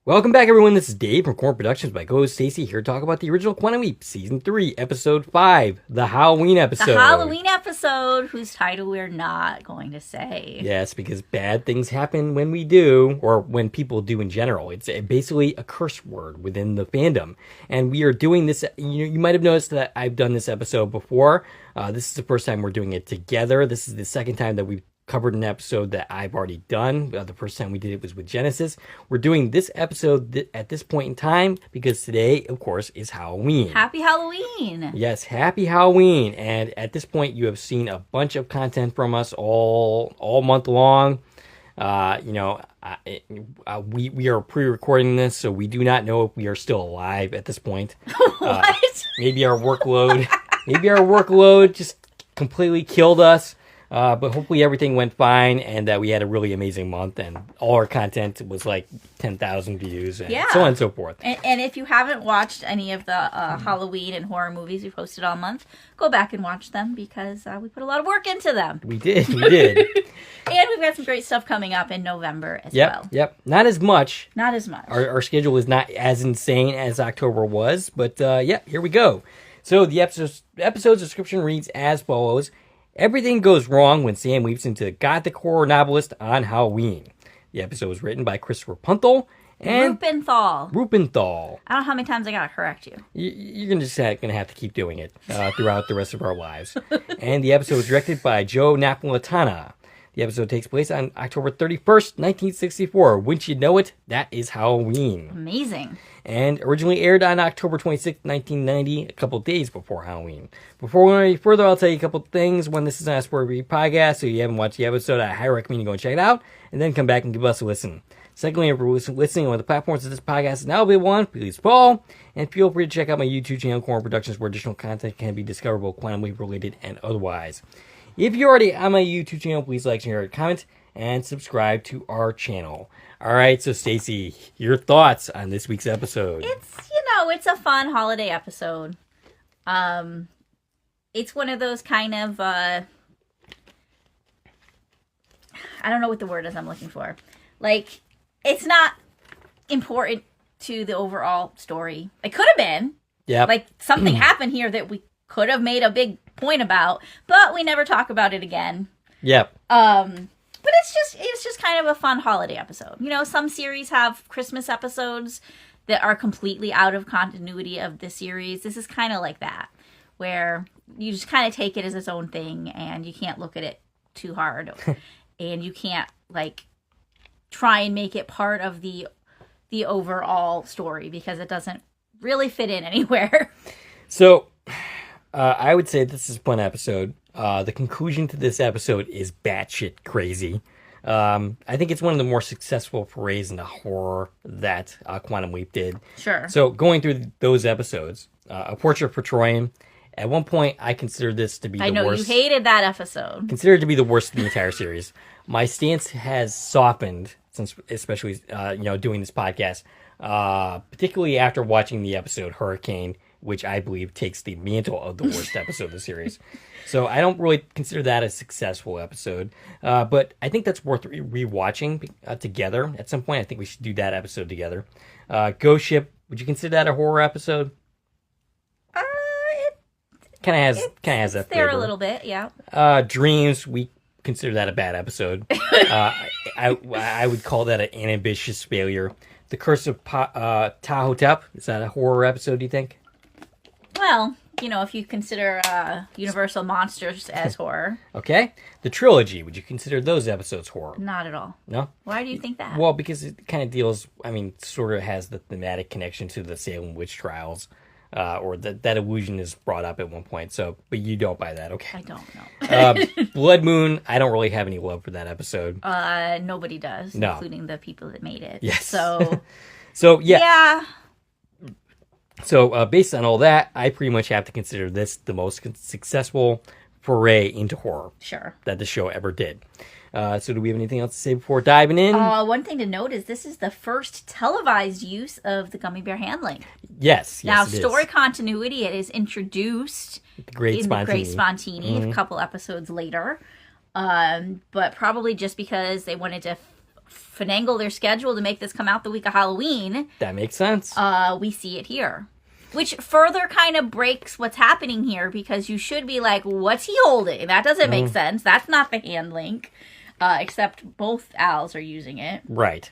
Welcome back, everyone. This is Dave from Corn Productions by co-host Stacie here to talk about the original Quantum Leap, Season 3, Episode 5, the Halloween episode. The Halloween episode, whose title we're not going to say. Yes, because bad things happen when we do, or when people do in general. It's basically a curse word within the fandom. And we are doing this, you might have noticed that I've done this episode before. This is the first time we're doing it together. This is the second time that we've covered an episode that I've already done. The first time we did it was with Genesis. We're doing this episode at this point in time because today, of course, is Halloween. Happy Halloween! Yes, happy Halloween. And at this point, you have seen a bunch of content from us all month long. We are pre-recording this, so we do not know if we are still alive at this point. What? Maybe our workload just completely killed us. But hopefully everything went fine and that we had a really amazing month and all our content was like 10,000 views and so on and so forth. And if you haven't watched any of the Halloween and horror movies we posted all month, go back and watch them because we put a lot of work into them. We did. And we've got some great stuff coming up in November as well. Yep. Not as much. Our schedule is not as insane as October was, but here we go. So the episode's description reads as follows. Everything goes wrong when Sam leaps into the gothic horror novelist on Halloween. The episode was written by Christopher Punthal and Rupenthal. Rupenthal. I don't know how many times I gotta correct you. You're just gonna have to keep doing it throughout the rest of our lives. And the episode was directed by Joe Napolitano. The episode takes place on October 31st, 1964. Wouldn't you know it? That is Halloween. Amazing. And originally aired on October 26th, 1990, a couple days before Halloween. Before we go any further, I'll tell you a couple things. One, this is not a spoiler review podcast, so if you haven't watched the episode, I highly recommend you go and check it out, and then come back and give us a listen. Secondly, if you're listening on the platforms that this podcast is now available on, please follow, and feel free to check out my YouTube channel, Corn Productions, where additional content can be discoverable, Quantum Leap related and otherwise. If you're already on my YouTube channel, please like, share, comment, and subscribe to our channel. All right, so Stacie, your thoughts on this week's episode? It's a fun holiday episode. It's one of those kind of, I don't know what the word is I'm looking for. Like, it's not important to the overall story. It could have been. Yeah. Like, something happened here that we could have made a big point about, but we never talk about it again. Yep. But it's just kind of a fun holiday episode. Some series have Christmas episodes that are completely out of continuity of the series. This is kind of like that, where you just kind of take it as its own thing and you can't look at it too hard and you can't try and make it part of the overall story because it doesn't really fit in anywhere. So I would say this is a fun episode. The conclusion to this episode is batshit crazy. I think it's one of the more successful forays into horror that Quantum Leap did. Sure. So going through those episodes, A Portrait for Troy, at one point I considered this to be the worst. I know, you hated that episode. Considered it to be the worst of the entire series. My stance has softened since, especially doing this podcast, particularly after watching the episode Hurricane, which I believe takes the mantle of the worst episode of the series. So I don't really consider that a successful episode. But I think that's worth rewatching together at some point. I think we should do that episode together. Ghost Ship, would you consider that a horror episode? It kind of has that there flavor. A little bit, yeah. Dreams, we consider that a bad episode. I would call that an ambitious failure. The Curse of Tahotep, is that a horror episode, do you think? Well, if you consider Universal Monsters as horror. Okay. The Trilogy, would you consider those episodes horror? Not at all. No? Why do you think that? Well, because it kind of deals, sort of has the thematic connection to the Salem witch trials, or that illusion is brought up at one point. So, but you don't buy that, okay? I don't know. Blood Moon, I don't really have any love for that episode. Nobody does, including the people that made it. Yes. So, yeah. Yeah. So, based on all that, I pretty much have to consider this the most successful foray into horror that the show ever did. So do we have anything else to say before diving in? One thing to note is this is the first televised use of the gummy bear handling. Yes. Now, story continuity, it is introduced in the Great Spontini a couple episodes later. But probably just because they wanted to finagle their schedule to make this come out the week of Halloween. That makes sense. We see it here. Which further kind of breaks what's happening here, because you should be like, what's he holding? That doesn't make sense. That's not the hand link. Except both Als are using it. Right.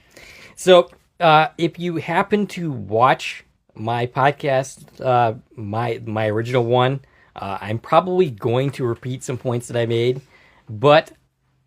So, if you happen to watch my podcast, my original one, I'm probably going to repeat some points that I made, but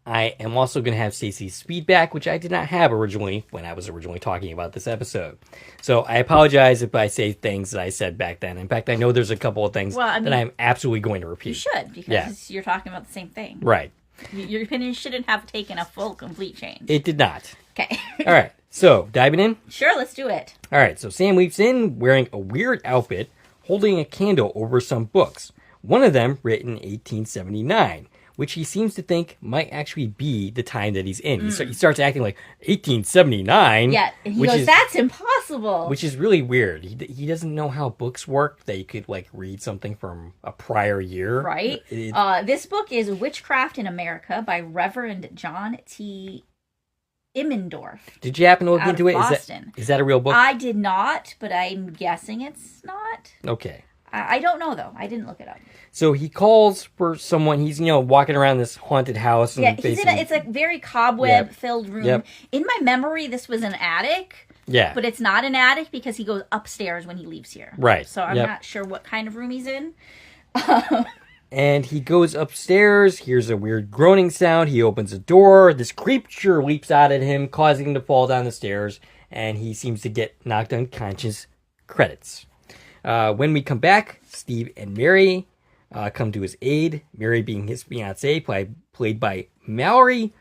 I am also going to have Stacie's feedback, which I did not have originally when I was originally talking about this episode. So I apologize if I say things that I said back then. In fact, I know there's a couple of things that I'm absolutely going to repeat. You should, because you're talking about the same thing. Right. Your opinion shouldn't have taken a full, complete change. It did not. Okay. All right. So, diving in? Sure, let's do it. All right. So Sam leaps in wearing a weird outfit, holding a candle over some books. One of them written in 1879. Which he seems to think might actually be the time that he's in. He starts acting like 1879. Yeah, and he goes, that's impossible. Which is really weird. He doesn't know how books work, that you could like read something from a prior year. Right. This book is Witchcraft in America by Reverend John T. Immendorf. Did you happen to look into it? Boston. Is that a real book? I did not, but I'm guessing it's not. Okay. I don't know, though. I didn't look it up. So he calls for someone. He's, walking around this haunted house. And it's a very cobweb-filled room. Yep. In my memory, this was an attic. Yeah. But it's not an attic because he goes upstairs when he leaves here. Right. So I'm not sure what kind of room he's in. And he goes upstairs, hears a weird groaning sound. He opens a door. This creature leaps out at him, causing him to fall down the stairs. And he seems to get knocked unconscious. Credits. When we come back, Steve and Mary come to his aid. Mary being his fiancée, played by Mallory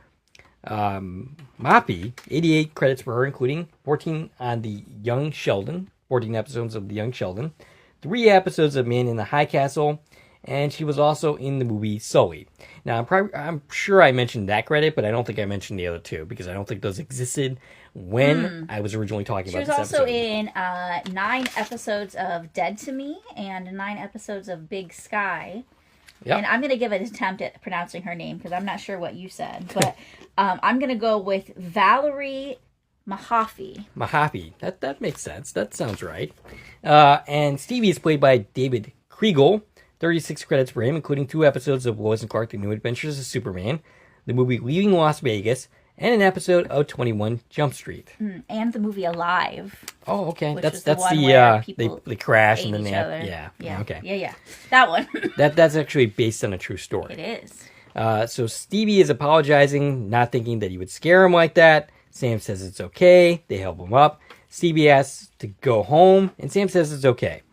Moppy. 88 credits for her, including 14 on the Young Sheldon. 14 episodes of the Young Sheldon. 3 episodes of Man in the High Castle. And she was also in the movie Sully. Now, I'm sure I mentioned that credit, but I don't think I mentioned the other 2, because I don't think those existed when I was originally talking about this episode. She was also in 9 episodes of Dead to Me and 9 episodes of Big Sky. Yep. And I'm going to give an attempt at pronouncing her name, because I'm not sure what you said. But I'm going to go with Valerie Mahaffey. Mahaffey. That makes sense. That sounds right. And Stevie is played by David Kriegel. 36 credits for him, including 2 episodes of Lois and Clark: The New Adventures of Superman, the movie Leaving Las Vegas, and an episode of 21 Jump Street. And the movie Alive. Oh, okay. That's the they crash and then they have, yeah. Okay. Yeah. That one. That's actually based on a true story. It is. So Stevie is apologizing, not thinking that he would scare him like that. Sam says it's okay. They help him up. Stevie asks to go home, and Sam says it's okay.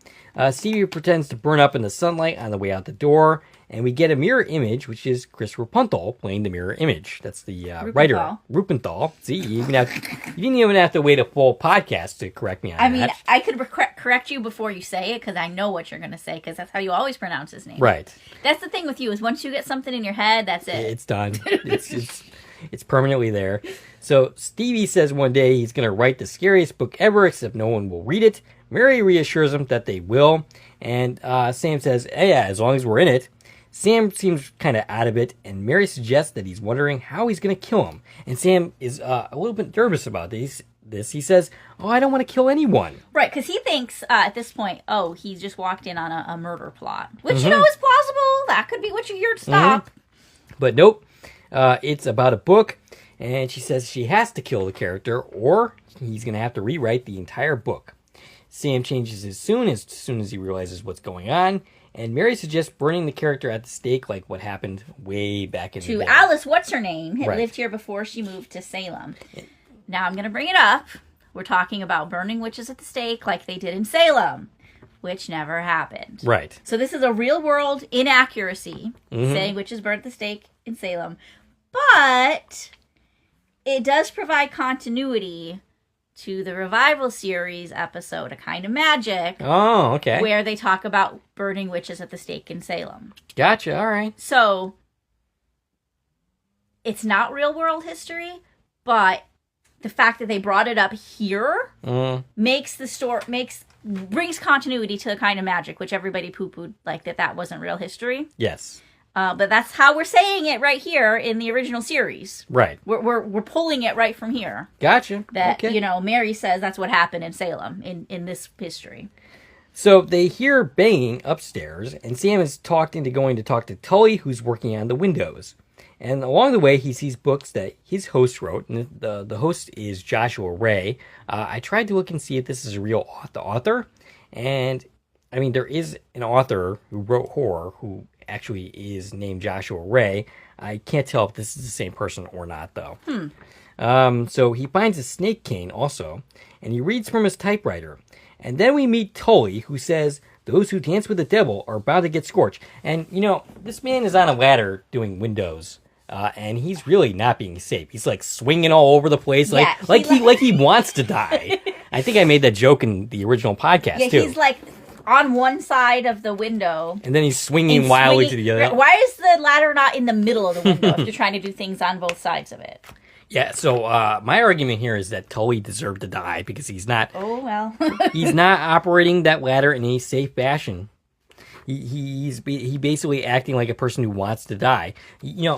Stevie pretends to burn up in the sunlight on the way out the door, and we get a mirror image, which is Chris Rupenthal playing the mirror image. That's the writer, Rupenthal. See, you didn't even have to wait a full podcast to correct me on that. I mean, I could correct you before you say it, because I know what you're going to say, because that's how you always pronounce his name. Right. That's the thing with you, is once you get something in your head, that's it. It's done. It's permanently there. So Stevie says one day he's going to write the scariest book ever, except no one will read it. Mary reassures him that they will, and Sam says, yeah, as long as we're in it. Sam seems kind of out of it, and Mary suggests that he's wondering how he's going to kill him. And Sam is a little bit nervous about this. He says, I don't want to kill anyone. Right, because he thinks at this point, he's just walked in on a murder plot. Which, is plausible. That could be what you're here to stop. But nope, it's about a book, and she says she has to kill the character, or he's going to have to rewrite the entire book. Sam changes as soon as he realizes what's going on, and Mary suggests burning the character at the stake, like what happened way back in the day. To Alice, what's her name, had lived here before she moved to Salem. Now I'm going to bring it up. We're talking about burning witches at the stake like they did in Salem, which never happened. Right. So this is a real-world inaccuracy, saying witches burned at the stake in Salem. But it does provide continuity to the Revival series episode, A Kind of Magic. Oh, okay. Where they talk about burning witches at the stake in Salem. Gotcha, all right. So, it's not real world history, but the fact that they brought it up here makes the story, brings continuity to A Kind of Magic, which everybody poo-pooed, like that wasn't real history. Yes. But that's how we're saying it right here in the original series. Right. We're pulling it right from here. Gotcha. That, okay. Mary says that's what happened in Salem in this history. So they hear banging upstairs, and Sam is talked into going to talk to Tully, who's working on the windows. And along the way, he sees books that his host wrote, and the host is Joshua Ray. I tried to look and see if this is a real author, and I mean, there is an author who wrote horror who actually is named Joshua Ray. I can't tell if this is the same person or not, though. So he finds a snake cane also, and he reads from his typewriter. And then we meet Tully, who says, "Those who dance with the devil are bound to get scorched." And, this man is on a ladder doing windows, and he's really not being safe. He's, like, swinging all over the place, like he wants to die. I think I made that joke in the original podcast, too. He's, like, on one side of the window. And then he's swinging wildly to the other. Why is the ladder not in the middle of the window if you're trying to do things on both sides of it? Yeah, so my argument here is that Tully deserved to die because he's not... Oh, well. he's not operating that ladder in a safe fashion. He's basically acting like a person who wants to die. He's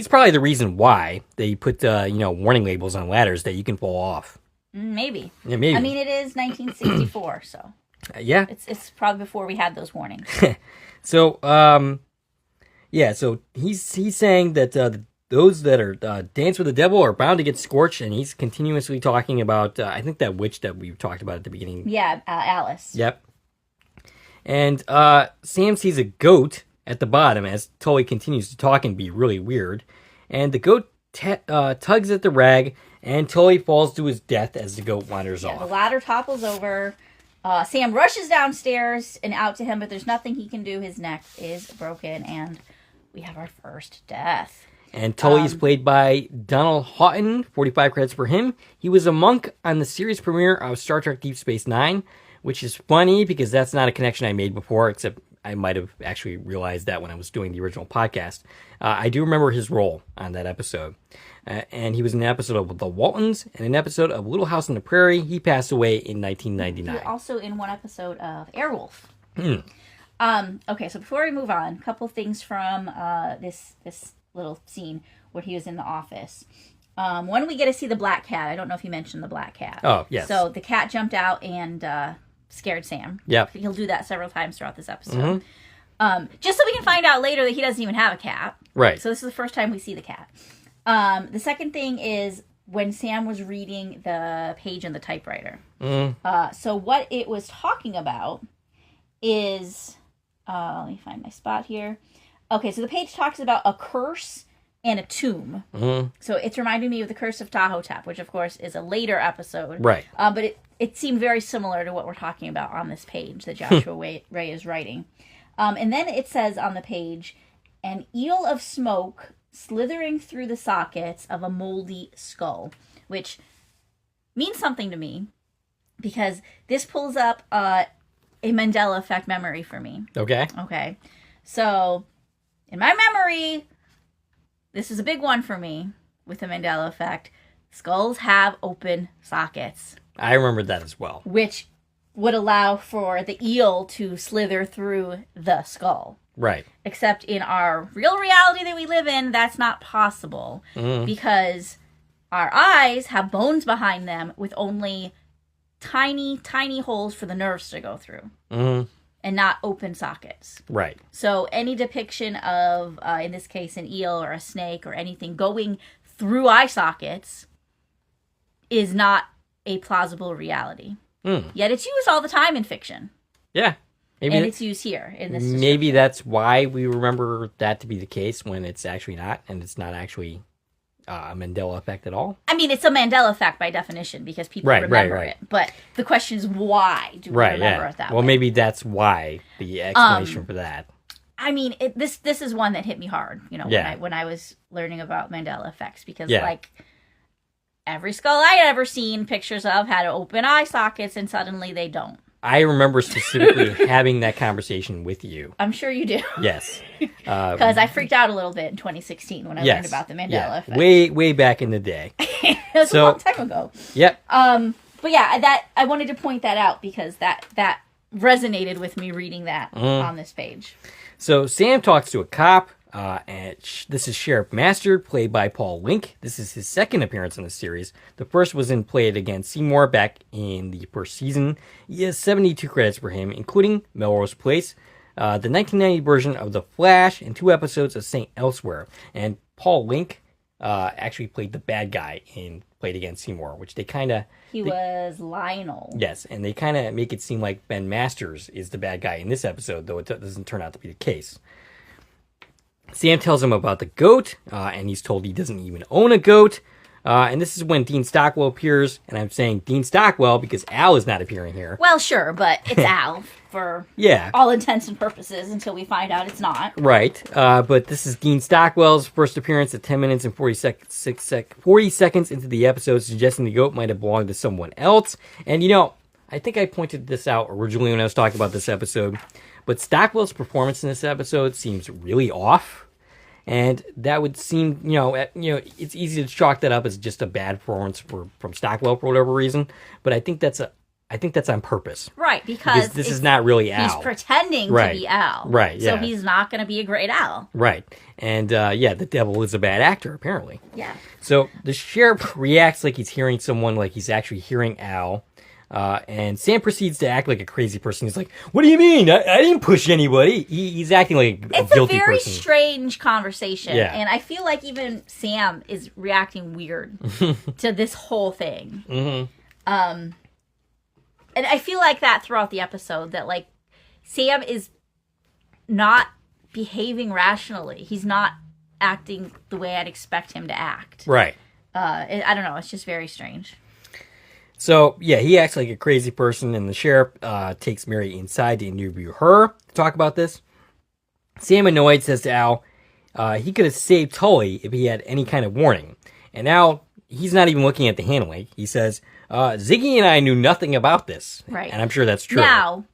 probably the reason why they put, warning labels on ladders that you can fall off. Maybe. Yeah, maybe. I mean, it is 1964, so. Yeah. It's probably before we had those warnings. So, so he's saying that those that are dance with the devil are bound to get scorched, and he's continuously talking about, I think that witch that we talked about at the beginning. Yeah, Alice. Yep. And Sam sees a goat at the bottom as Tully continues to talk and be really weird. And the goat tugs at the rag, and Tully falls to his death as the goat wanders off. The ladder topples over. Sam rushes downstairs and out to him, but there's nothing he can do. His neck is broken, and we have our first death. And Tully's played by Donald Houghton, 45 credits for him. He was a monk on the series premiere of Star Trek Deep Space Nine, which is funny because that's not a connection I made before, except I might have actually realized that when I was doing the original podcast. I do remember his role on that episode. And he was in an episode of The Waltons and an episode of Little House on the Prairie. He passed away in 1999. He was also in one episode of Airwolf. Okay, so before we move on, a couple things from this little scene where he was in the office. When we get to see the black cat, I don't know if you mentioned the black cat. Oh, yes. So the cat jumped out and scared Sam. Yep. He'll do that several times throughout this episode. Just so we can find out later that he doesn't even have a cat. Right. So this is the first time we see the cat. The second thing is when Sam was reading the page in the typewriter. So what it was talking about is... let me find my spot here. Okay, so the page talks about a curse and a tomb. So it's reminding me of the Curse of Tahotep, which of course is a later episode. Right. But it seemed very similar to what we're talking about on this page that Joshua Ray is writing. And then it says on the page, an eel of smoke slithering through the sockets of a moldy skull, which means something to me because this pulls up a Mandela effect memory for me. Okay. So, in my memory, this is a big one for me with the Mandela effect. Skulls have open sockets. I remember that as well. Which would allow for the eel to slither through the skull. Right. Except in our real reality that we live in, that's not possible. Because our eyes have bones behind them with only tiny, tiny holes for the nerves to go through. And not open sockets. Right. So any depiction of, in this case, an eel or a snake or anything going through eye sockets is not a plausible reality. Yet it's used all the time in fiction. Yeah. And it's used here in this Maybe that's why we remember that to be the case when it's actually not, and it's not actually a Mandela effect at all. I mean, it's a Mandela effect by definition because people remember it. But the question is, why do we remember it that way? Well, maybe that's why the explanation for that. I mean, this is one that hit me hard, when I was learning about Mandela effects because, every skull I had ever seen pictures of had open eye sockets, and suddenly they don't. I remember specifically having that conversation with you. I'm sure you do. Yes. Because I freaked out a little bit in 2016 when I learned about the Mandela effect. Way back in the day. It was a long time ago. Yep. But yeah, that I wanted to point that out because that resonated with me reading that on this page. So Sam talks to a cop, and this is Sheriff Master, played by Paul Link. This is his second appearance in the series. The first was in Played Against Seymour back in the first season. He has 72 credits for him, including Melrose Place, the 1990 version of The Flash, and 2 episodes of St. Elsewhere. And Paul Link actually played the bad guy in Played Against Seymour, which they kind of... He was Lionel. Yes, and they kind of make it seem like Ben Masters is the bad guy in this episode, though it doesn't turn out to be the case. Sam tells him about the goat, and he's told he doesn't even own a goat. And this is when Dean Stockwell appears, and I'm saying Dean Stockwell because Al is not appearing here. Well, sure, but it's Al for all intents and purposes until we find out it's not. Right, but this is Dean Stockwell's first appearance at 10 minutes and 40 seconds into the episode, suggesting the goat might have belonged to someone else. And, I think I pointed this out originally when I was talking about this episode, but Stockwell's performance in this episode seems really off. And that would seem, it's easy to chalk that up as just a bad performance from Stockwell for whatever reason. But I think that's on purpose. Right, because this is not really Al. He's pretending to be Al. Right, yeah. So he's not going to be a great Al. Right. And, the devil is a bad actor, apparently. Yeah. So the sheriff reacts like he's hearing someone, like he's actually hearing Al. And Sam proceeds to act like a crazy person. He's like, "What do you mean? I didn't push anybody." He's acting like a guilty person. It's a very strange conversation. Yeah. And I feel like even Sam is reacting weird to this whole thing. Mm-hmm. And I feel like that throughout the episode, that like Sam is not behaving rationally. He's not acting the way I'd expect him to act. Right. I don't know. It's just very strange. So, he acts like a crazy person, and the sheriff takes Mary inside to interview her to talk about this. Sam, annoyed, says to Al, he could have saved Tully if he had any kind of warning. And Al, he's not even looking at the hand link. He says, Ziggy and I knew nothing about this. Right. And I'm sure that's true. Now,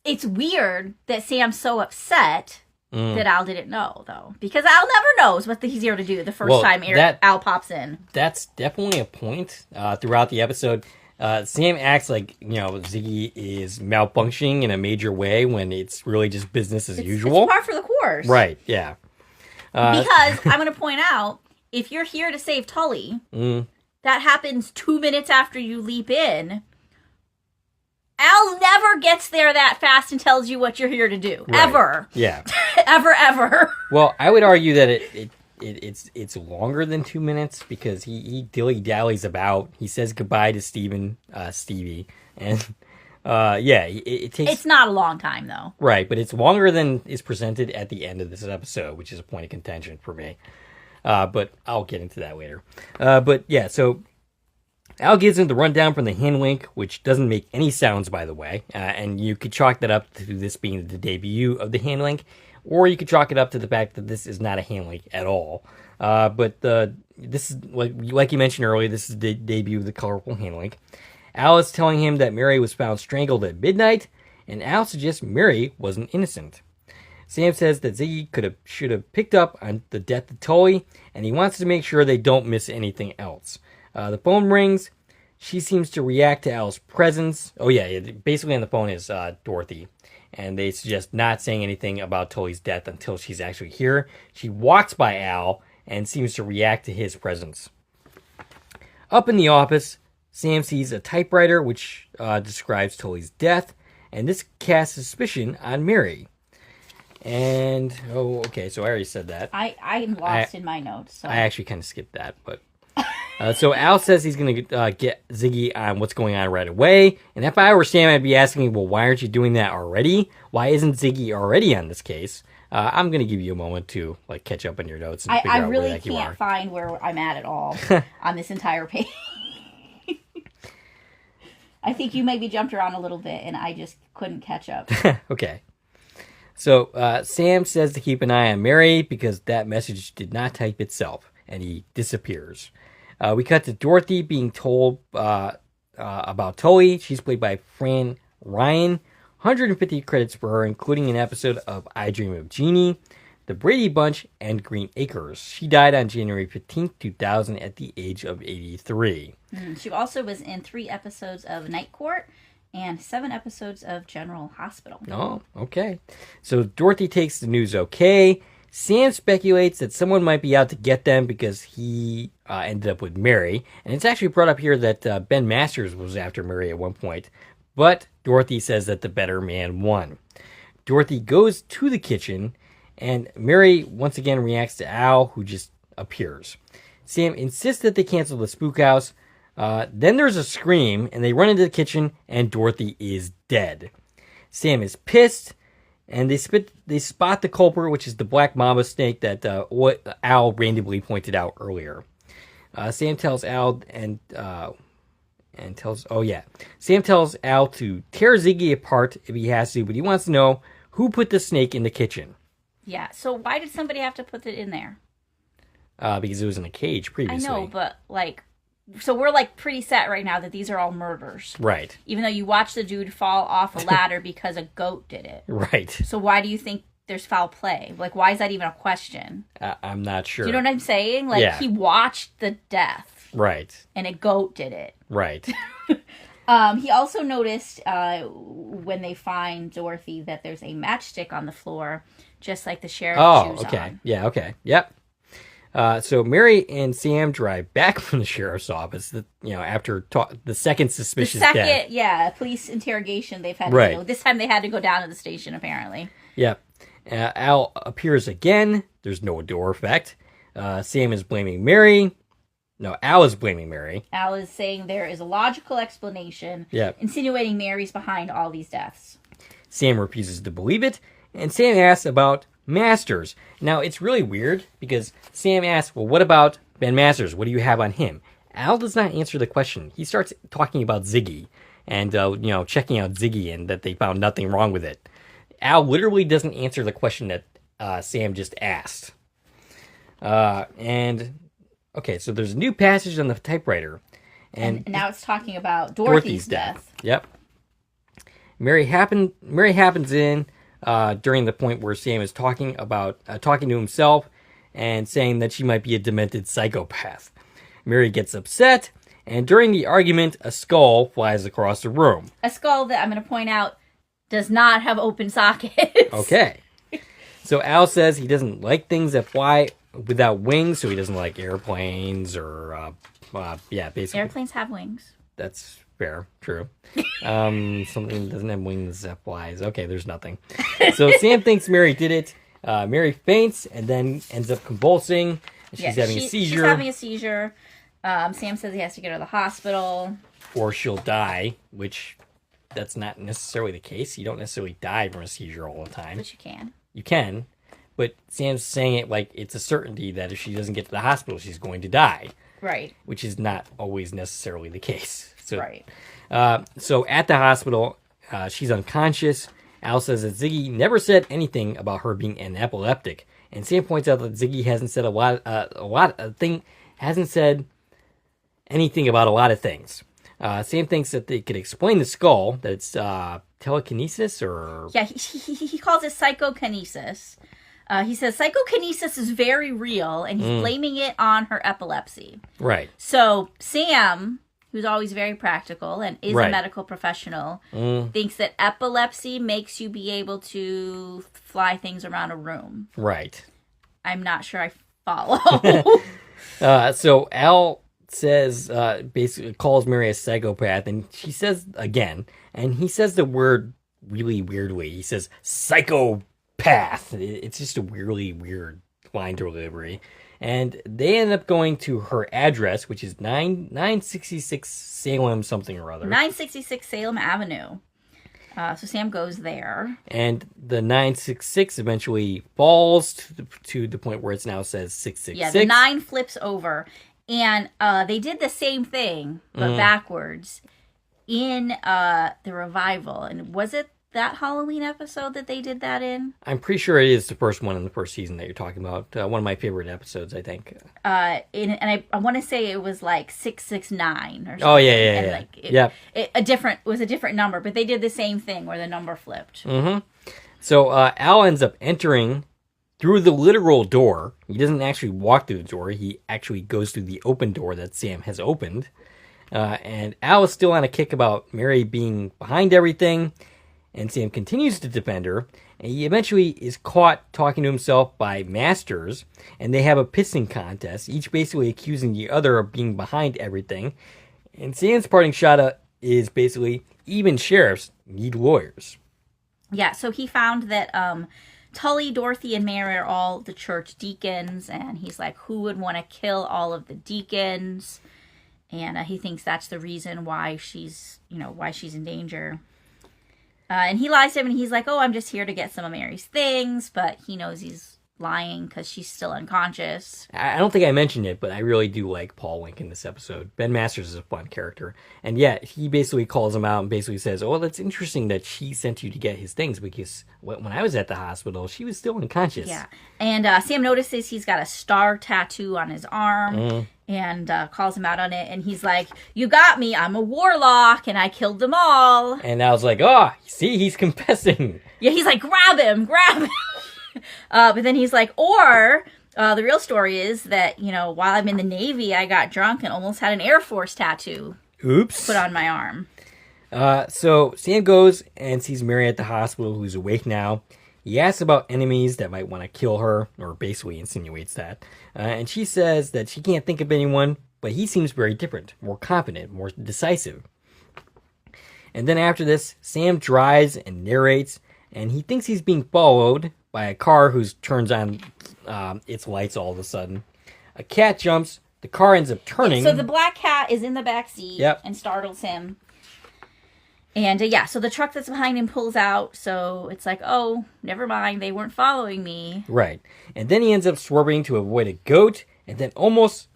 it's weird that Sam's so upset that Al didn't know, though. Because Al never knows what he's here to do the first time Al pops in. That's definitely a point throughout the episode. Sam acts like, Ziggy is malfunctioning in a major way when it's really just business as usual. It's par for the course. Right, yeah. Because I'm going to point out, if you're here to save Tully, that happens 2 minutes after you leap in. Al never gets there that fast and tells you what you're here to do. Right. Ever. Yeah. ever. Well, I would argue that it's longer than 2 minutes because he dilly-dallies about. He says goodbye to Stevie. And, it takes... It's not a long time, though. Right, but it's longer than is presented at the end of this episode, which is a point of contention for me. But I'll get into that later. So... Al gives him the rundown from the hand link, which doesn't make any sounds, by the way. And you could chalk that up to this being the debut of the hand link, or you could chalk it up to the fact that this is not a hand link at all. But this is, like you mentioned earlier, this is the debut of the colorful hand link. Al is telling him that Mary was found strangled at midnight, and Al suggests Mary wasn't innocent. Sam says that Ziggy should have picked up on the death of Tully, and he wants to make sure they don't miss anything else. The phone rings. She seems to react to Al's presence. Oh, yeah. Basically on the phone is Dorothy. And they suggest not saying anything about Tully's death until she's actually here. She walks by Al and seems to react to his presence. Up in the office, Sam sees a typewriter which describes Tully's death. And this casts suspicion on Mary. And, so I already said that. I'm lost in my notes. So. I actually kind of skipped that, but... So Al says he's going to get Ziggy on what's going on right away. And if I were Sam, I'd be asking, well, why aren't you doing that already? Why isn't Ziggy already on this case? I'm going to give you a moment to catch up on your notes and figure out where the heck you are. I really can't find where I'm at all on this entire page. I think you maybe jumped around a little bit, and I just couldn't catch up. Okay. So Sam says to keep an eye on Mary because that message did not type itself, and he disappears. We cut to Dorothy being told about Tully. She's played by Fran Ryan. 150 credits for her, including an episode of I Dream of Jeannie, The Brady Bunch, and Green Acres. She died on January 15th, 2000 at the age of 83. She also was in 3 episodes of Night Court and 7 episodes of General Hospital. Oh, okay. So Dorothy takes the news okay. Sam speculates that someone might be out to get them because he ended up with Mary. And it's actually brought up here that Ben Masters was after Mary at one point. But Dorothy says that the better man won. Dorothy goes to the kitchen, and Mary once again reacts to Al, who just appears. Sam insists that they cancel the spook house. Then there's a scream, and they run into the kitchen, and Dorothy is dead. Sam is pissed, and they spot the culprit, which is the black mamba snake that Al randomly pointed out earlier. Sam tells Al Sam tells Al to tear Ziggy apart if he has to, but he wants to know who put the snake in the kitchen. Yeah, so why did somebody have to put it in there? Because it was in a cage previously. I know, but so we're pretty set right now that these are all murders. Right. Even though you watch the dude fall off a ladder because a goat did it. Right. So why do you think there's foul play? Why is that even a question? I'm not sure. Do you know what I'm saying? He watched the death. Right. And a goat did it. Right. He also noticed when they find Dorothy that there's a matchstick on the floor, just like the sheriff's shoes okay. on. Yeah, okay. Yep. So Mary and Sam drive back from the sheriff's office, after the second suspicious death. Police interrogation they've had right. to do. This time they had to go down to the station, apparently. Yep. Al appears again. There's no door effect. Sam is blaming Mary. No, Al is blaming Mary. Al is saying there is a logical explanation, insinuating Mary's behind all these deaths. Sam refuses to believe it, and Sam asks about Masters. Now, it's really weird, because Sam asks, well, what about Ben Masters? What do you have on him? Al does not answer the question. He starts talking about Ziggy, and, checking out Ziggy, and that they found nothing wrong with it. Al literally doesn't answer the question that Sam just asked. Okay, so there's a new passage on the typewriter. And now it's talking about Dorothy's death. Yep. Mary happens in during the point where Sam is talking to himself and saying that she might be a demented psychopath. Mary gets upset, and during the argument, a skull flies across the room. A skull that, I'm going to point out, does not have open sockets. Okay. So Al says he doesn't like things that fly without wings, so he doesn't like airplanes or, basically. Airplanes have wings. That's fair. True. Something that doesn't have wings that flies. Okay, there's nothing. So Sam thinks Mary did it. Mary faints and then ends up convulsing. She's having a seizure. She's having a seizure. Sam says he has to get her to the hospital. Or she'll die, which that's not necessarily the case. You don't necessarily die from a seizure all the time. But you can. You can. But Sam's saying it like it's a certainty that if she doesn't get to the hospital, she's going to die. Right. Which is not always necessarily the case. So, right. So at the hospital, she's unconscious. Al says that Ziggy never said anything about her being an epileptic, and Sam points out that Ziggy hasn't said hasn't said anything about a lot of things. Sam thinks that they could explain the skull, that it's telekinesis or... Yeah, he calls it psychokinesis. He says psychokinesis is very real, and he's blaming it on her epilepsy. Right. So Sam, who's always very practical and is a medical professional, thinks that epilepsy makes you be able to fly things around a room. Right. I'm not sure I follow. So Al says, basically calls Mary a psychopath, and she says again, and he says the word really weirdly. He says psychopath. It's just a really weird line delivery. And they end up going to her address, which is 966 Salem something or other. 966 Salem Avenue. So Sam goes there. And the 966 eventually falls to the point where it now says 666. Yeah, the 9 flips over. And they did the same thing, but backwards, in the revival. And was it that Halloween episode that they did that in? I'm pretty sure it is the first one in the first season that you're talking about. One of my favorite episodes, I think. I want to say it was like 669 or something. Oh, yeah. It was a different number, but they did the same thing where the number flipped. Mm-hmm. So Al ends up entering through the literal door. He doesn't actually walk through the door. He actually goes through the open door that Sam has opened. And Al is still on a kick about Mary being behind everything, and Sam continues to defend her. And he eventually is caught talking to himself by Masters, and they have a pissing contest, each basically accusing the other of being behind everything. And Sam's parting shot is basically, even sheriffs need lawyers. Yeah, so he found that Tully, Dorothy, and Mary are all the church deacons, and he's like, who would want to kill all of the deacons? And he thinks that's the reason why she's in danger. And he lies to him, and he's like, oh, I'm just here to get some of Mary's things, but he knows he's lying because she's still unconscious. I don't think I mentioned it, but I really do like Paul Wink in this episode. Ben Masters is a fun character. And yeah, he basically calls him out and basically says, oh, that's interesting that she sent you to get his things because when I was at the hospital, she was still unconscious. Yeah. And Sam notices he's got a star tattoo on his arm and calls him out on it. And he's like, you got me. I'm a warlock and I killed them all. And I was like, oh, see, he's confessing. Yeah, he's like, grab him. But then he's like, or the real story is that, while I'm in the Navy, I got drunk and almost had an Air Force tattoo put on my arm. So Sam goes and sees Mary at the hospital, who's awake now. He asks about enemies that might want to kill her, or basically insinuates that. And she says that she can't think of anyone, but he seems very different, more confident, more decisive. And then after this, Sam drives and narrates, and he thinks he's being followed by a car who turns on its lights all of a sudden. A cat jumps. The car ends up turning. So the black cat is in the back seat and startles him. And so the truck that's behind him pulls out. So it's like, oh, never mind. They weren't following me. Right. And then he ends up swerving to avoid a goat and then almost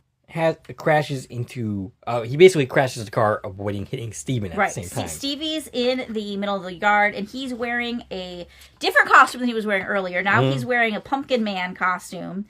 crashes into... he basically crashes the car, avoiding hitting Steven at the same time. Stevie's in the middle of the yard, and he's wearing a different costume than he was wearing earlier. Now he's wearing a Pumpkin Man costume.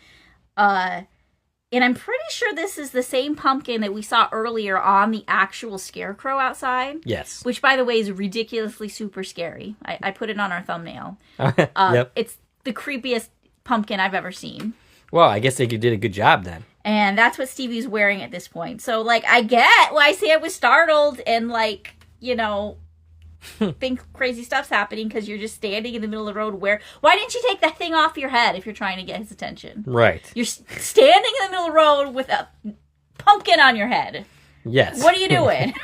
And I'm pretty sure this is the same pumpkin that we saw earlier on the actual scarecrow outside. Yes. Which, by the way, is ridiculously super scary. I put it on our thumbnail. Yep. It's the creepiest pumpkin I've ever seen. Well, I guess they did a good job then. And that's what Stevie's wearing at this point. So, I get why Sam was startled and, think crazy stuff's happening because you're just standing in the middle of the road why didn't you take that thing off your head if you're trying to get his attention? Right. You're standing in the middle of the road with a pumpkin on your head. Yes. What are you doing?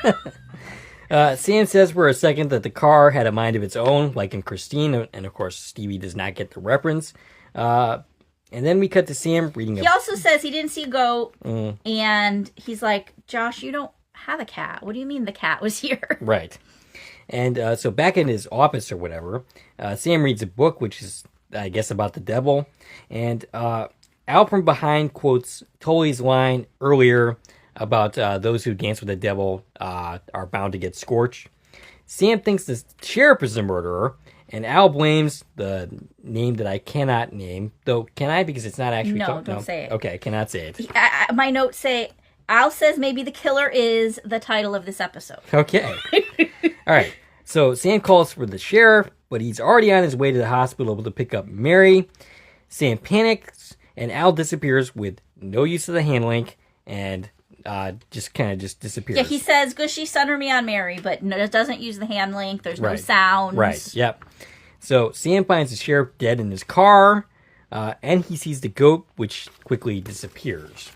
Sam says for a second that the car had a mind of its own, like in Christine, and of course Stevie does not get the reference. And then we cut to Sam reading He also says he didn't see a goat, and he's like, Josh, you don't have a cat. What do you mean the cat was here? Right. And so back in his office or whatever, Sam reads a book, which is, I guess, about the devil. And Al from behind quotes Tully's line earlier about those who dance with the devil are bound to get scorched. Sam thinks the sheriff is the murderer, and Al blames the name that I cannot name. Though, can I? Because it's not actually... No, don't say it. Okay, I cannot say it. My notes say... Al says maybe the killer is the title of this episode. Okay. All right. So Sam calls for the sheriff, but he's already on his way to the hospital to pick up Mary. Sam panics, and Al disappears with no use of the hand link and just disappears. Yeah, he says, Gushy, center me on Mary, but it doesn't use the hand link. There's no sounds. Right, yep. So Sam finds the sheriff dead in his car, and he sees the goat, which quickly disappears.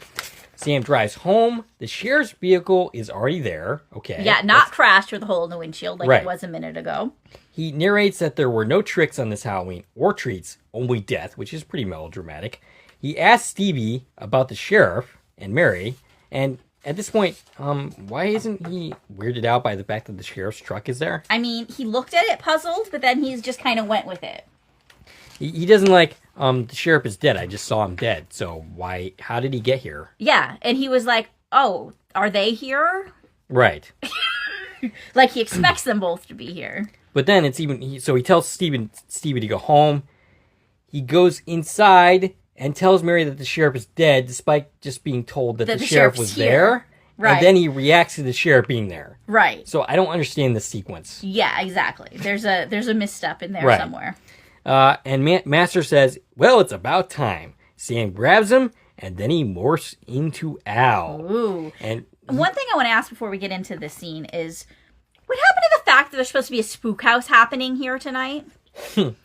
Sam drives home. The sheriff's vehicle is already there. Okay. Yeah, not crashed with a hole in the windshield like it was a minute ago. He narrates that there were no tricks on this Halloween or treats, only death, which is pretty melodramatic. He asks Stevie about the sheriff and Mary, and at this point, why isn't he weirded out by the fact that the sheriff's truck is there? I mean, he looked at it puzzled, but then he's just kind of went with it. He doesn't the sheriff is dead. I just saw him dead. So how did he get here? Yeah. And he was like, oh, are they here? Right. He expects them both to be here. But then so he tells Stevie to go home. He goes inside and tells Mary that the sheriff is dead, despite just being told that the sheriff was there. Right. And then he reacts to the sheriff being there. Right. So I don't understand this sequence. Yeah, exactly. There's a misstep in there somewhere. And Master says, well, it's about time. Sam grabs him, and then he morphs into Al. Ooh. And One thing I want to ask before we get into this scene is, what happened to the fact that there's supposed to be a spook house happening here tonight?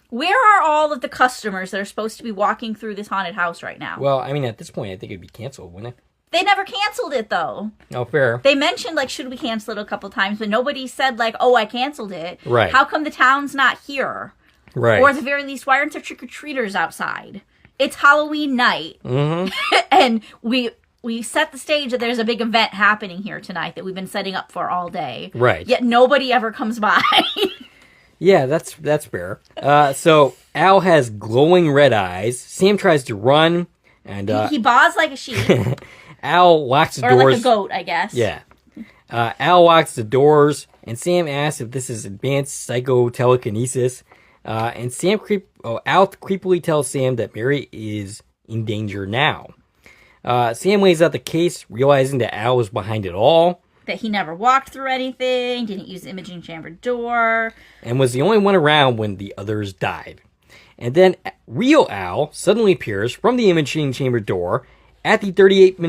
Where are all of the customers that are supposed to be walking through this haunted house right now? Well, I mean, at this point, I think it'd be canceled, wouldn't it? They never canceled it, though. Oh, fair. They mentioned, like, should we cancel it a couple times, but nobody said, like, oh, I canceled it. Right. How come the town's not here? Right. Or at the very least, why aren't there trick-or-treaters outside? It's Halloween night. Mm-hmm. And we set the stage that there's a big event happening here tonight that we've been setting up for all day. Right. Yet nobody ever comes by. Yeah, that's fair. So Al has glowing red eyes. Sam tries to run, and he baws like a sheep. Al locks the or doors. like a goat, I guess. Yeah. Al locks the doors, and Sam asks if this is advanced psychotelekinesis. And Al creepily tells Sam that Mary is in danger now. Sam lays out the case, realizing that Al was behind it all. That he never walked through anything, didn't use the imaging chamber door. And was the only one around when the others died. And then real Al suddenly appears from the imaging chamber door at the 38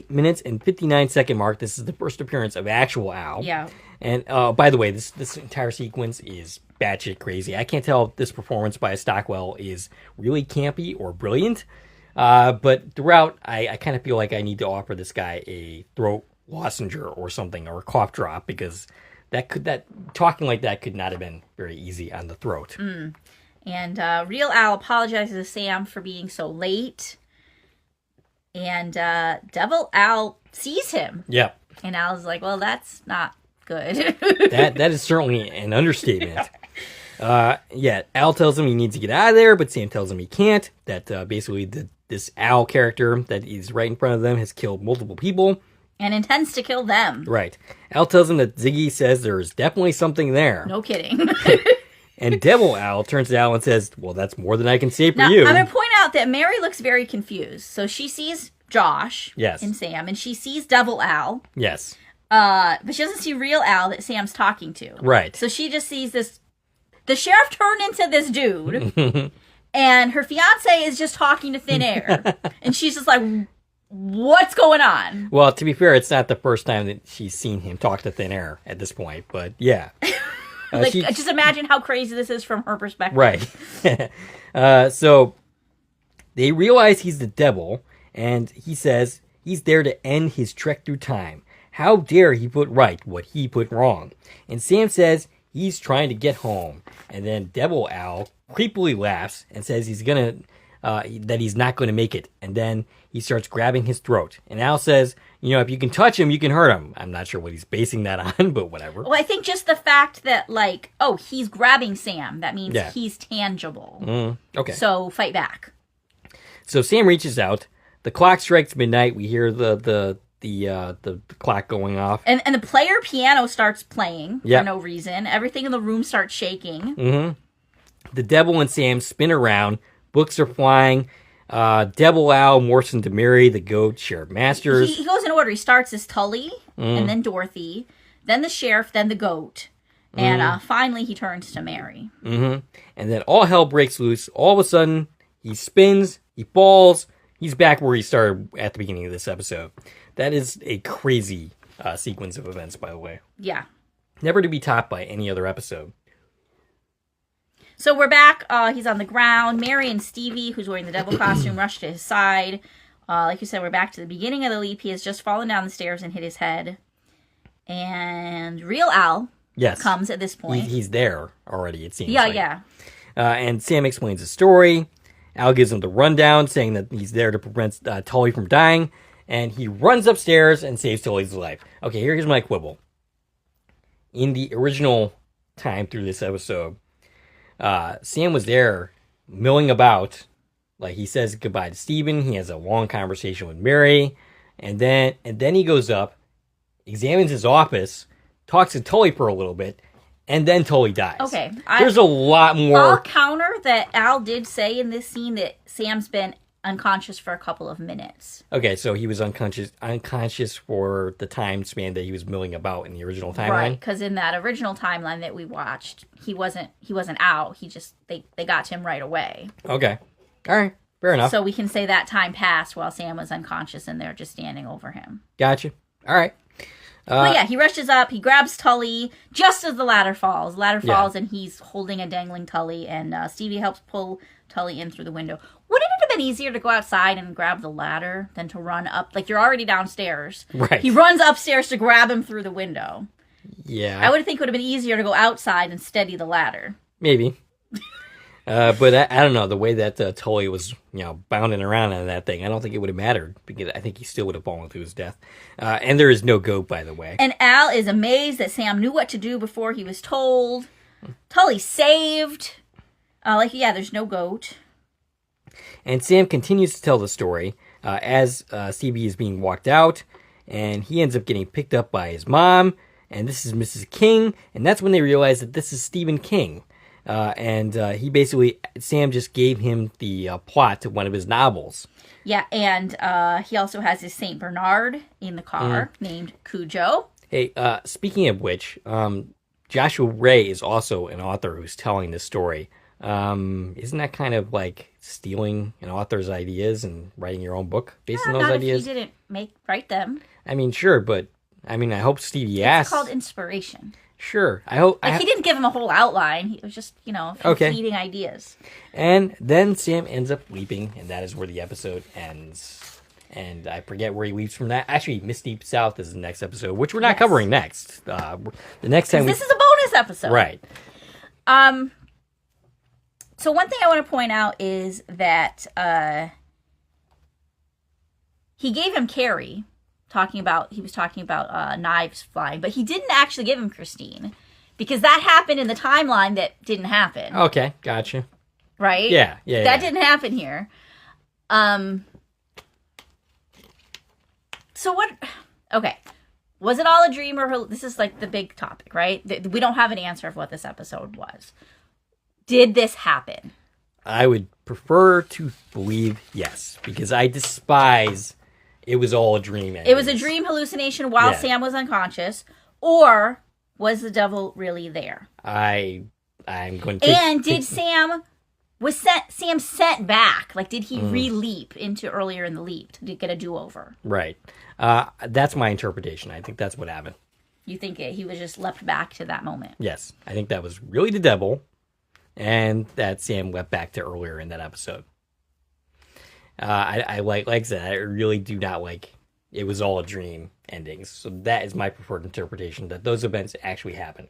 minutes and 59 second mark. This is the first appearance of actual Al. Yeah. And by the way, this entire sequence is batshit crazy. I can't tell if this performance by Stockwell is really campy or brilliant. But throughout, I kind of feel like I need to offer this guy a throat lozenge or something, or a cough drop, because that talking like that could not have been very easy on the throat. And real Al apologizes to Sam for being so late. And Devil Al sees him. Yep. And Al's like, well, that's not good. that is certainly an understatement. Yeah, Al tells him he needs to get out of there, but Sam tells him he can't. That basically this Al character that is right in front of them has killed multiple people. And intends to kill them. Right. Al tells him that Ziggy says there is definitely something there. No kidding. And Devil Al turns to Al and says, well, that's more than I can say for now, you. I'm going to point out that Mary looks very confused. So she sees Josh and Sam, and she sees Devil Al. Yes. But she doesn't see real Al that Sam's talking to. Right. So she just sees the sheriff turned into this dude, and her fiance is just talking to thin air. And she's just like, what's going on? Well, to be fair, it's not the first time that she's seen him talk to thin air at this point, but yeah. Just imagine how crazy this is from her perspective. Right. So they realize he's the devil, and he says he's there to end his trek through time. How dare he put right what he put wrong? And Sam says he's trying to get home. And then Devil Al creepily laughs and says that he's not going to make it. And then he starts grabbing his throat. And Al says, if you can touch him, you can hurt him. I'm not sure what he's basing that on, but whatever. Well, I think just the fact that, he's grabbing Sam, that means he's tangible. Okay. So fight back. So Sam reaches out. The clock strikes midnight. We hear the clock going off. And the player piano starts playing for no reason. Everything in the room starts shaking. Mm-hmm. The devil and Sam spin around. Books are flying. Devil Al morphs into Mary, the goat, Sheriff Masters. He goes in order. He starts as Tully, and then Dorothy, then the sheriff, then the goat. And finally he turns to Mary. Mm-hmm. And then all hell breaks loose. All of a sudden, he spins, he falls. He's back where he started at the beginning of this episode. That is a crazy sequence of events, by the way. Yeah. Never to be topped by any other episode. So we're back. He's on the ground. Mary and Stevie, who's wearing the devil costume, rush to his side. Like you said, we're back to the beginning of the leap. He has just fallen down the stairs and hit his head. And real Al comes at this point. He's there already, it seems. Yeah. And Sam explains the story. Al gives him the rundown, saying that he's there to prevent Tully from dying. And he runs upstairs and saves Tully's life. Okay, here's my quibble. In the original time through this episode, Sam was there milling about. Like, he says goodbye to Stephen. He has a long conversation with Mary. And then he goes up, examines his office, talks to Tully for a little bit, and then Tully dies. Okay. There's a lot more. I'll counter that Al did say in this scene that Sam's been unconscious for a couple of minutes. Okay, so he was unconscious for the time span that he was milling about in the original timeline? Right, because in that original timeline that we watched, he wasn't out. He just, they got to him right away. Okay. All right. Fair enough. So we can say that time passed while Sam was unconscious and they're just standing over him. Gotcha. All right. But yeah, he rushes up, he grabs Tully just as the ladder falls. And he's holding a dangling Tully, and Stevie helps pull Tully in through the window. Wouldn't it have been easier to go outside and grab the ladder than to run up? Like, you're already downstairs. Right. He runs upstairs to grab him through the window. Yeah. I would think it would have been easier to go outside and steady the ladder. Maybe. But I don't know, the way that Tully was, bounding around on that thing, I don't think it would have mattered, because I think he still would have fallen to his death. And there is no goat, by the way. And Al is amazed that Sam knew what to do before he was told. Tully's saved. There's no goat. And Sam continues to tell the story as Stevie is being walked out, and he ends up getting picked up by his mom, and this is Mrs. King, and that's when they realize that this is Stephen King. Sam just gave him the plot to one of his novels. Yeah, and he also has his St. Bernard in the car named Cujo. Hey, speaking of which, Joshua Ray is also an author who's telling this story. Isn't that kind of like stealing an author's ideas and writing your own book based on those ideas? If he didn't write them. I mean, sure, but I hope Stevie asked. It's called inspiration. Sure. I hope. He didn't give him a whole outline. He was just, fleeting ideas. And then Sam ends up leaping, and that is where the episode ends. And I forget where he leaps from that. Actually, Miss Deep South is the next episode, which we're not covering next. The next time. This is a bonus episode. Right. So one thing I want to point out is that he gave him Carrie. He was talking about knives flying, but he didn't actually give him Christine, because that happened in the timeline that didn't happen. Okay, gotcha. Right? Yeah. That didn't happen here. So what? Okay, was it all a dream, or this is like the big topic, right? We don't have an answer of what this episode was. Did this happen? I would prefer to believe yes, because I despise. It was all a dream. It was a dream hallucination while Sam was unconscious, or was the devil really there? I'm going to. Did Sam sent back? Like, did he re-leap into earlier in the leap to get a do-over? Right. That's my interpretation. I think that's what happened. You think he was just leapt back to that moment? Yes, I think that was really the devil, and that Sam leapt back to earlier in that episode. I like I said, I really do not like it was all a dream endings. So that is my preferred interpretation, that those events actually happened.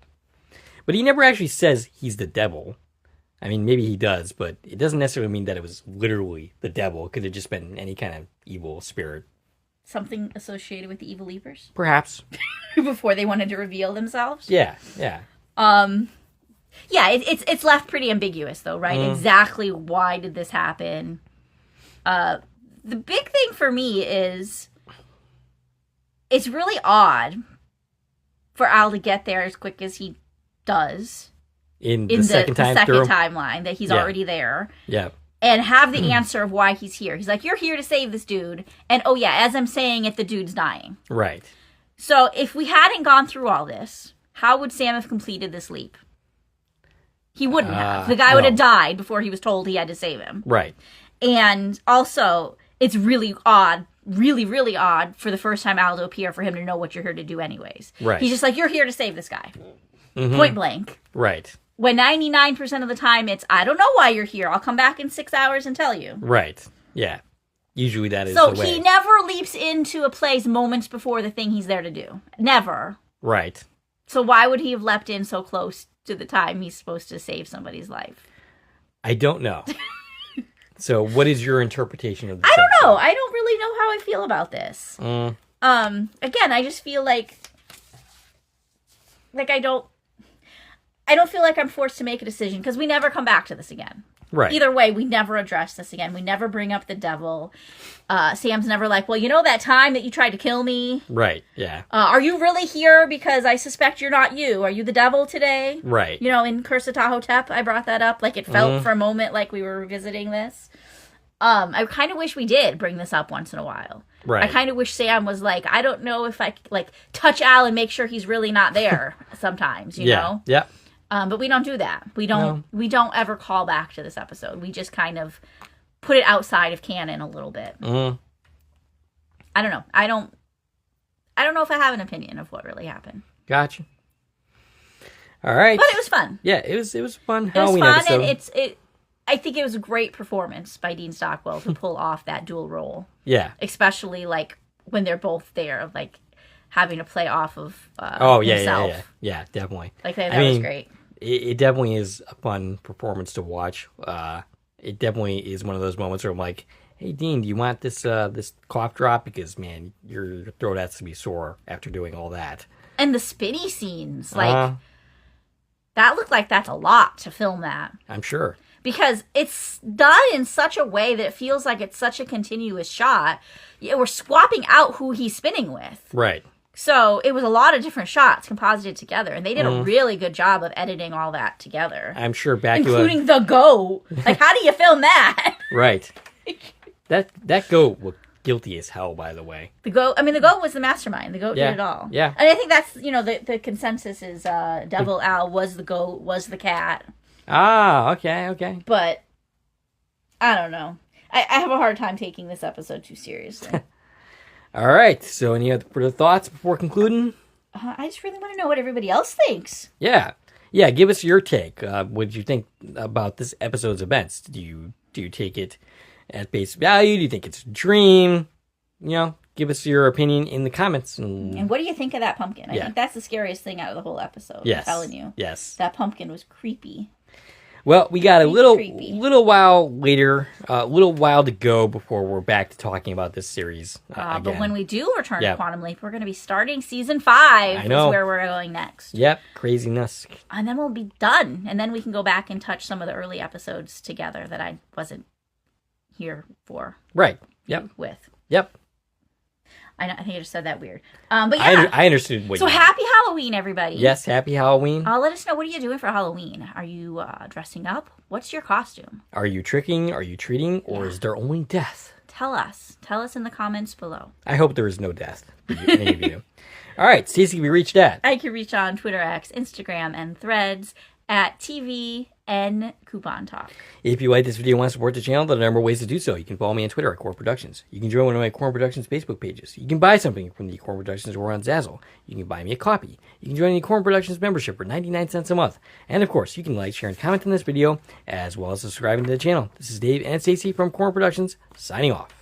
But he never actually says he's the devil. I mean, maybe he does, but it doesn't necessarily mean that it was literally the devil. It could have just been any kind of evil spirit. Something associated with the evil leapers? Perhaps. Before they wanted to reveal themselves? Yeah. It's left pretty ambiguous, though, right? Exactly why did this happen? The big thing for me is it's really odd for Al to get there as quick as he does in the second timeline that he's already there. Yeah. And have the answer of why he's here. He's like, you're here to save this dude. And as I'm saying it, the dude's dying. Right. So if we hadn't gone through all this, how would Sam have completed this leap? He wouldn't have. The guy would have died before he was told he had to save him. Right. And also, it's really odd, really, really odd for the first time Al to appear, for him to know what you're here to do anyways. Right. He's just like, you're here to save this guy. Point blank. Right. When 99% of the time it's, I don't know why you're here. I'll come back in 6 hours and tell you. Right. Yeah. Usually that is the way. So he never leaps into a place moments before the thing he's there to do. Never. Right. So why would he have leapt in so close to the time he's supposed to save somebody's life? I don't know. So what is your interpretation of this? I don't know. I don't really know how I feel about this. Again, I just feel like I don't feel like I'm forced to make a decision, because we never come back to this again. Right. Either way, we never address this again. We never bring up the devil. Sam's never like, well, that time that you tried to kill me? Right, yeah. Are you really here because I suspect you're not you? Are you the devil today? Right. In Curse of Tahotep, I brought that up. Like, it felt for a moment like we were revisiting this. I kind of wish we did bring this up once in a while. Right. I kind of wish Sam was like, I don't know if I, touch Al and make sure he's really not there sometimes, you know? Yeah. But we don't do that. We don't ever call back to this episode. We just kind of put it outside of canon a little bit. I don't know. I don't know if I have an opinion of what really happened. Gotcha. All right. But it was fun. Yeah, it was a fun It was Halloween fun, episode. and I think it was a great performance by Dean Stockwell to pull off that dual role. Yeah. Especially, like, when they're both there, like, having to play off of himself. Yeah, definitely. Like, that was great. It definitely is a fun performance to watch. It definitely is one of those moments where I'm like, hey, Dean, do you want this cough drop? Because, man, your throat has to be sore after doing all that. And the spinny scenes, like, that looked like that's a lot to film that. I'm sure. Because it's done in such a way that it feels like it's such a continuous shot. Yeah, we're swapping out who he's spinning with. Right. So it was a lot of different shots composited together, and they did a really good job of editing all that together. I'm sure Bakula... Including the goat. Like, how do you film that? Right. That goat was guilty as hell, by the way. The goat was the mastermind. The goat did it all. Yeah. And I think that's, the consensus is Devil Al was the goat, was the cat. Ah, okay. But, I don't know. I have a hard time taking this episode too seriously. All right. So, any other further thoughts before concluding? I just really want to know what everybody else thinks. Yeah. Give us your take. What did you think about this episode's events? Do you take it at face value? Do you think it's a dream? Give us your opinion in the comments. And what do you think of that pumpkin? I think that's the scariest thing out of the whole episode. Yes. I'm telling you. Yes. That pumpkin was creepy. Well, we got a little while to go before we're back to talking about this series again. But when we do return to Quantum Leap, we're going to be starting season 5. I know. Is where we're going next. Yep, craziness. And then we'll be done. And then we can go back and touch some of the early episodes together that I wasn't here for. Right. Yep. With. Yep. I know. I think I just said that weird. But yeah. I understood what you meant. Happy Halloween, everybody. Yes, happy Halloween. Let us know, what are you doing for Halloween? Are you dressing up? What's your costume? Are you tricking? Are you treating? Or is there only death? Tell us. Tell us in the comments below. I hope there is no death. Any of you. All right, Stacie can be reached at. I can reach on Twitter, X, Instagram, and Threads at TVN Coupon Talk. If you like this video and want to support the channel, there are a number of ways to do so. You can follow me on Twitter at Core Productions. You can join one of my Core Productions Facebook pages. You can buy something from the Core Productions or on Zazzle. You can buy me a copy. You can join the Core Productions membership for 99 cents a month. And of course, you can like, share, and comment on this video, as well as subscribing to the channel. This is Dave and Stacie from Core Productions, signing off.